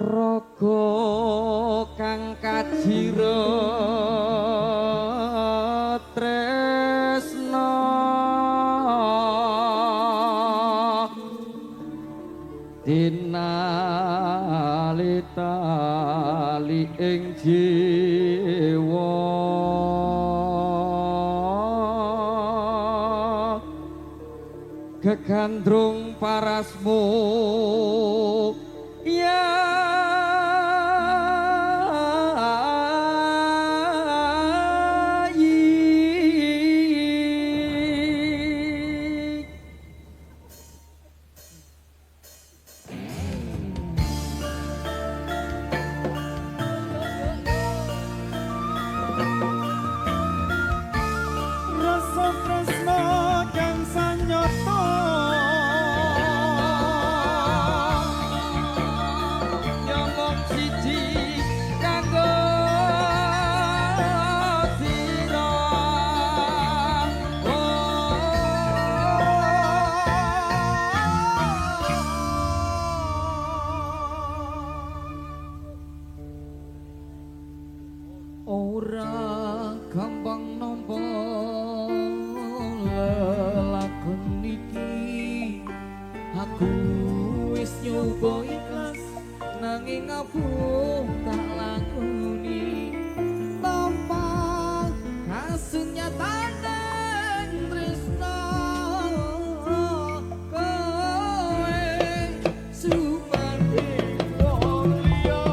raga kang kajira tresna dinalitali ing jiwa gegandrung parasmu ya ora gampang nampa lelakon iki aku wis nyoba ikhlas nanging abung tak lakoni tanpa kasunyatan tresna kowe sumandi wong liya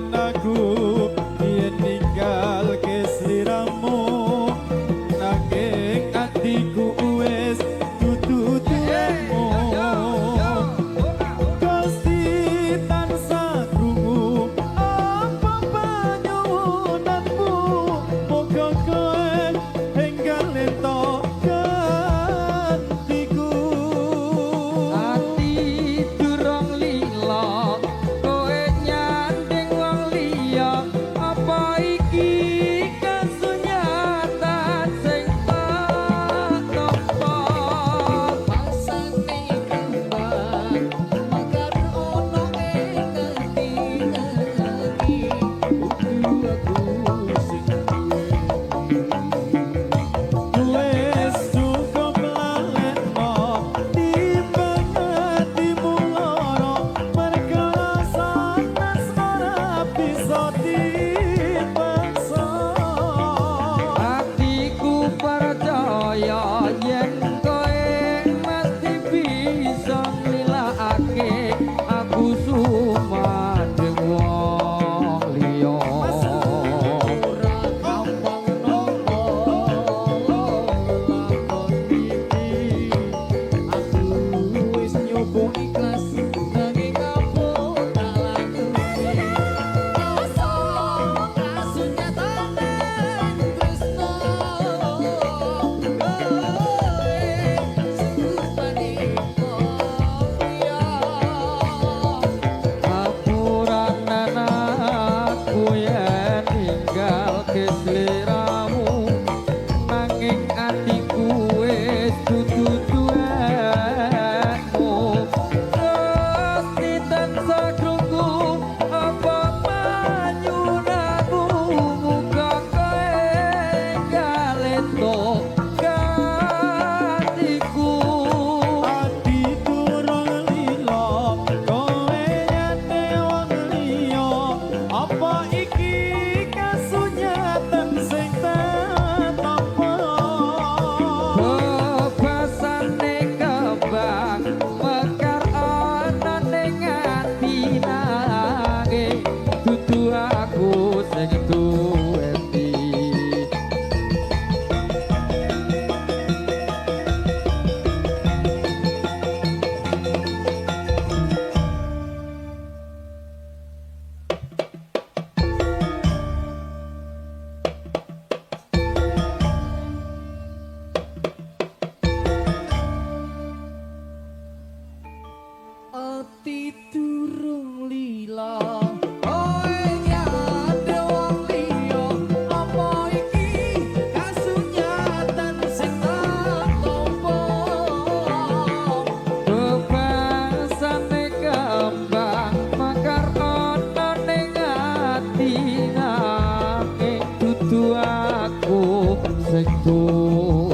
aku yen ninggal ke sliramu nanging atiku wis dudu tuamu Gusti tansah krungu apa panyuwunanmu moga kowe enggal entuk gantiku ati durung lila apa iki kasunyatan sing tak nampa pasane kembang magar ono ing ngerti aku sing wis cukup lalekno timbang atimu lara perkara sanes ora bisa atiku percaya yen kowe mesti bisa nilakake aku sumandhing wong liya ora gampang nampa lakon iki aku wis nyoba ikhlas nanging aku tak lakoni rasa kasunyatan tresna Rekto